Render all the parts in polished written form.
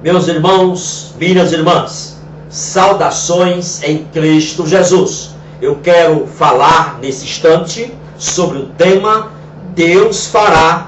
Meus irmãos, minhas irmãs, saudações em Cristo Jesus. Eu quero falar nesse instante sobre o tema Deus fará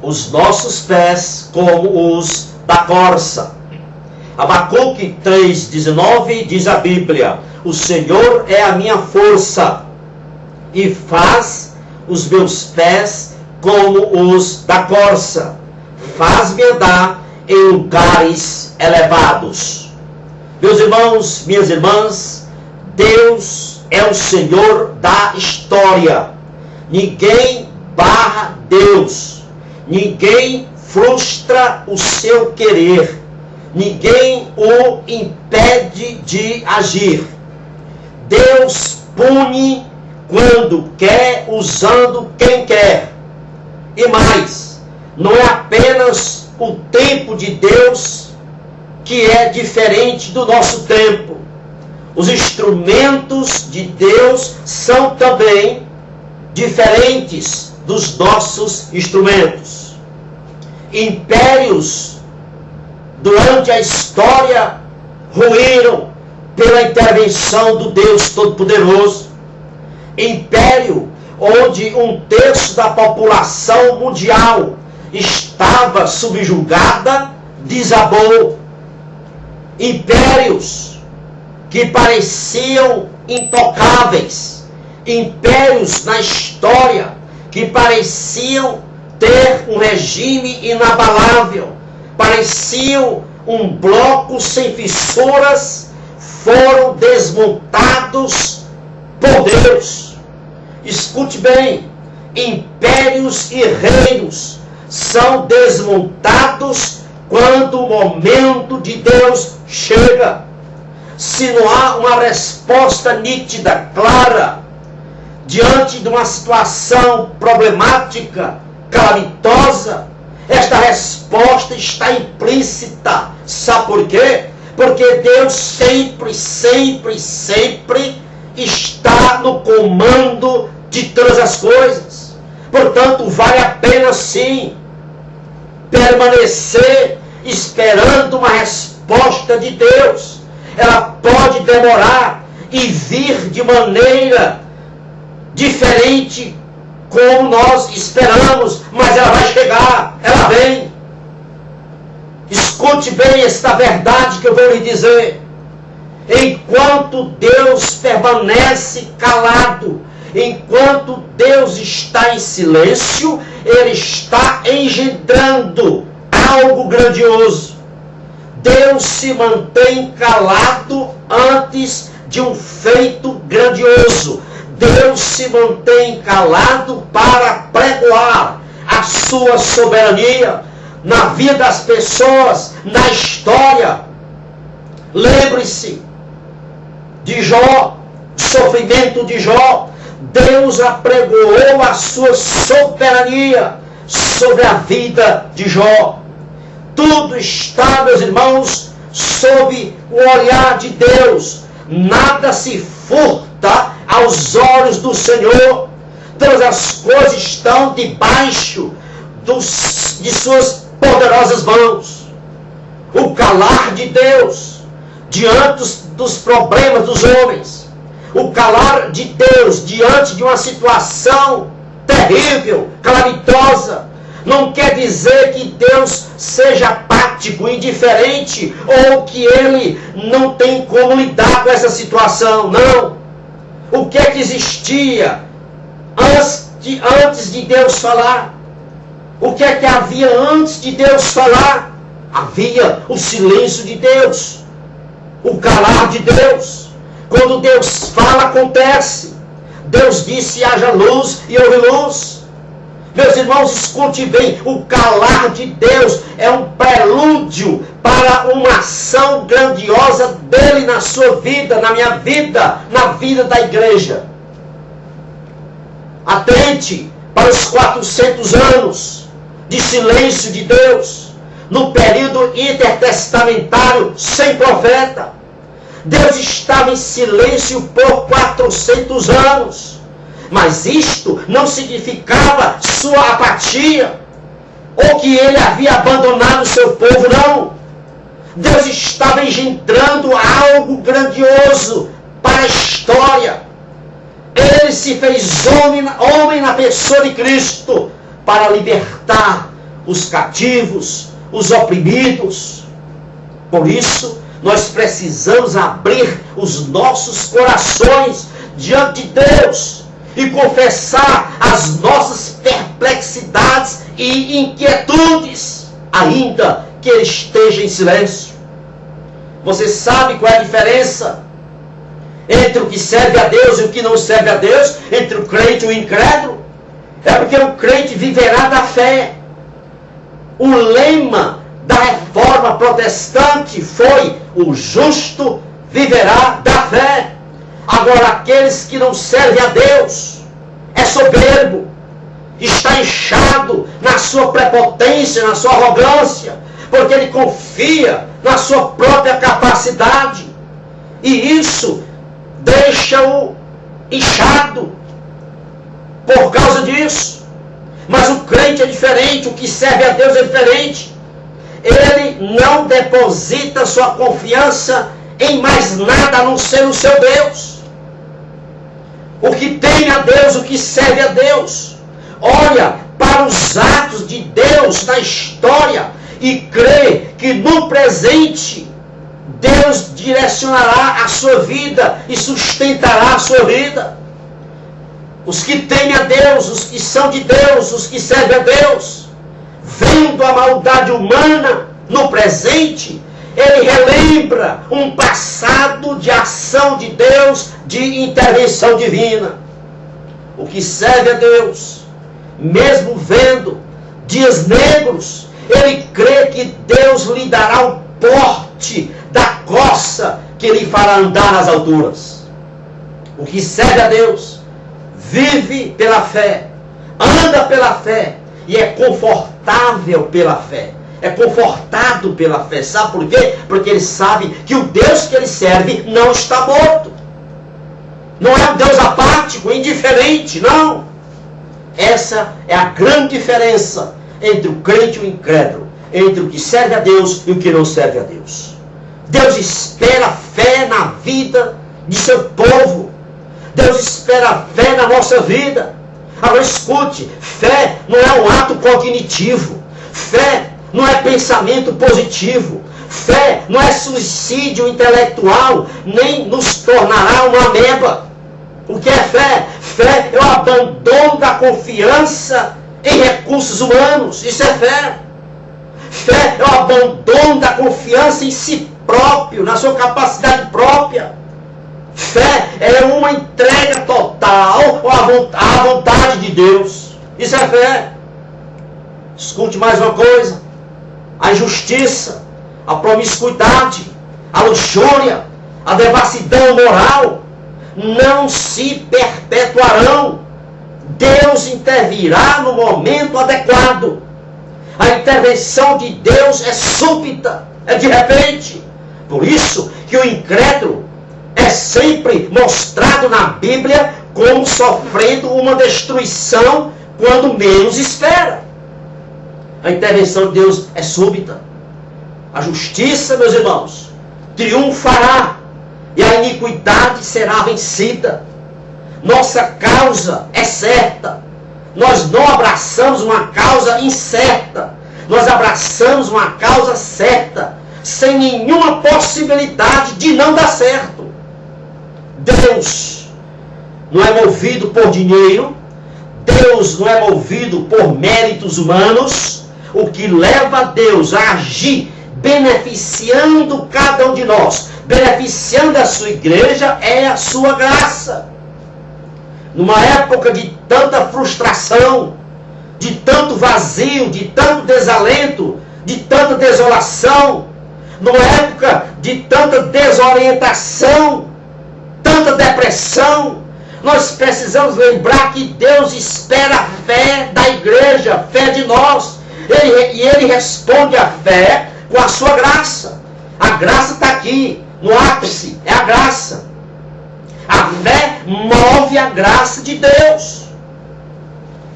os nossos pés como os da corça. Abacuque 3,19 diz a Bíblia: o Senhor é a minha força e faz os meus pés como os da corça. Faz-me andar em lugares elevados. Meus irmãos, minhas irmãs, Deus é o Senhor da história. Ninguém barra Deus. Ninguém frustra o seu querer. Ninguém o impede de agir. Deus pune quando quer, usando quem quer. E mais, não é apenas o tempo de Deus que é diferente do nosso tempo. Os instrumentos de Deus são também diferentes dos nossos instrumentos. Impérios durante a história ruíram pela intervenção do Deus Todo-Poderoso. Império onde 1/3 da população mundial estava subjugada, desabou. Impérios que pareciam intocáveis, impérios na história que pareciam ter um regime inabalável, pareciam um bloco sem fissuras, foram desmontados por Deus. Escute bem, impérios e reinos são desmontados quando o momento de Deus chega. Se não há uma resposta nítida, clara, diante de uma situação problemática, calamitosa, esta resposta está implícita. Sabe por quê? Porque Deus sempre, sempre, sempre está no comando de todas as coisas. Portanto, vale a pena sim permanecer esperando uma resposta de Deus. Ela pode demorar e vir de maneira diferente como nós esperamos, mas ela vai chegar, ela vem. Escute bem esta verdade que eu vou lhe dizer. Enquanto Deus permanece calado, enquanto Deus está em silêncio, Ele está engendrando algo grandioso. Deus se mantém calado antes de um feito grandioso. Deus se mantém calado para pregoar a sua soberania na vida das pessoas, na história. Lembre-se de Jó, o sofrimento de Jó. Deus apregoou a sua soberania sobre a vida de Jó. Tudo está, meus irmãos, sob o olhar de Deus. Nada se furta aos olhos do Senhor. Todas as coisas estão debaixo de suas poderosas mãos. O calar de Deus diante dos problemas dos homens. O calar de Deus diante de uma situação terrível, calamitosa, não quer dizer que Deus seja apático, indiferente, ou que Ele não tem como lidar com essa situação. Não. O que é que existia antes de Deus falar? O que é que havia antes de Deus falar? Havia o silêncio de Deus, o calar de Deus. Quando Deus fala, acontece. Deus disse: haja luz, e houve luz. Meus irmãos, escute bem, o calar de Deus é um prelúdio para uma ação grandiosa dele na sua vida, na minha vida, na vida da igreja. Atente para os 400 anos de silêncio de Deus, no período intertestamentário sem profeta. Deus estava em silêncio por 400 anos. Mas isto não significava sua apatia, ou que ele havia abandonado o seu povo, não. Deus estava engendrando algo grandioso para a história. Ele se fez homem na pessoa de Cristo para libertar os cativos, os oprimidos. Por isso, nós precisamos abrir os nossos corações diante de Deus e confessar as nossas perplexidades e inquietudes, ainda que Ele esteja em silêncio. Você sabe qual é a diferença entre o que serve a Deus e o que não serve a Deus, entre o crente e o incrédulo? É porque o crente viverá da fé. O lema da reforma protestante foi: o justo viverá da fé. Agora, aqueles que não servem a Deus é soberbo, está inchado na sua prepotência, na sua arrogância, porque ele confia na sua própria capacidade, e isso deixa-o inchado por causa disso. Mas o crente é diferente, o que serve a Deus é diferente. Ele não deposita sua confiança em mais nada a não ser no seu Deus. O que teme a Deus, o que serve a Deus, olha para os atos de Deus na história e crê que no presente Deus direcionará a sua vida e sustentará a sua vida. Os que temem a Deus, os que são de Deus, os que servem a Deus, vendo a maldade humana no presente, ele relembra um passado de ação de Deus, de intervenção divina. O que serve a Deus, mesmo vendo dias negros, ele crê que Deus lhe dará o porte da coça que lhe fará andar nas alturas. O que serve a Deus vive pela fé, anda pela fé e é confortável pela fé. É confortado pela fé. Sabe por quê? Porque ele sabe que o Deus que ele serve não está morto. Não é um Deus apático, indiferente, não. Essa é a grande diferença entre o crente e o incrédulo, entre o que serve a Deus e o que não serve a Deus. Deus espera fé na vida de seu povo. Deus espera fé na nossa vida. Agora escute, fé não é um ato cognitivo. Fé não é pensamento positivo. Fé não é suicídio intelectual, nem nos tornará uma ameba. O que é fé? Fé é o abandono da confiança em recursos humanos. Isso é fé. Fé é o abandono da confiança em si próprio, na sua capacidade própria. Fé é uma entrega total à vontade de Deus. Isso é fé. Escute mais uma coisa. A injustiça, a promiscuidade, a luxúria, a devassidão moral não se perpetuarão. Deus intervirá no momento adequado. A intervenção de Deus é súbita, é de repente. Por isso que o incrédulo é sempre mostrado na Bíblia como sofrendo uma destruição quando menos espera. A intervenção de Deus é súbita. A justiça, meus irmãos, triunfará e a iniquidade será vencida. Nossa causa é certa. Nós não abraçamos uma causa incerta. Nós abraçamos uma causa certa, sem nenhuma possibilidade de não dar certo. Deus não é movido por dinheiro. Deus não é movido por méritos humanos. O que leva Deus a agir beneficiando cada um de nós, beneficiando a sua igreja, é a sua graça. Numa época de tanta frustração, de tanto vazio, de tanto desalento, de tanta desolação, numa época de tanta desorientação, tanta depressão, nós precisamos lembrar que Deus espera a fé da igreja, a fé de nós. E Ele responde à fé com a sua graça. A graça está aqui, no ápice, é a graça. A fé move a graça de Deus.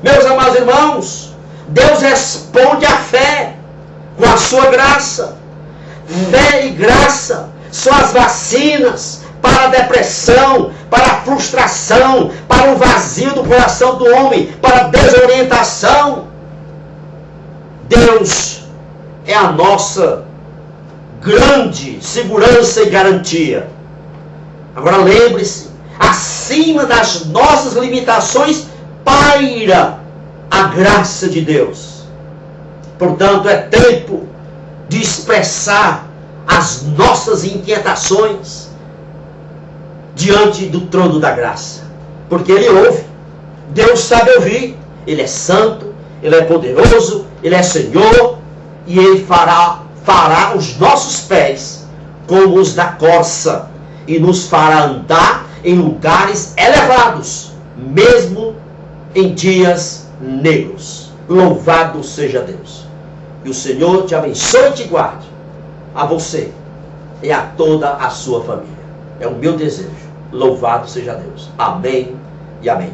Meus amados irmãos, Deus responde à fé com a sua graça. Fé e graça são as vacinas para a depressão, para a frustração, para o vazio do coração do homem, para a desorientação. Deus é a nossa grande segurança e garantia. Agora lembre-se, acima das nossas limitações paira a graça de Deus. Portanto, é tempo de expressar as nossas inquietações diante do trono da graça, porque Ele ouve. Deus sabe ouvir. Ele é santo, Ele é poderoso, Ele é Senhor, e Ele fará os nossos pés como os da corça, e nos fará andar em lugares elevados, mesmo em dias negros. Louvado seja Deus. E o Senhor te abençoe e te guarde, a você e a toda a sua família. É o meu desejo. Louvado seja Deus. Amém e amém.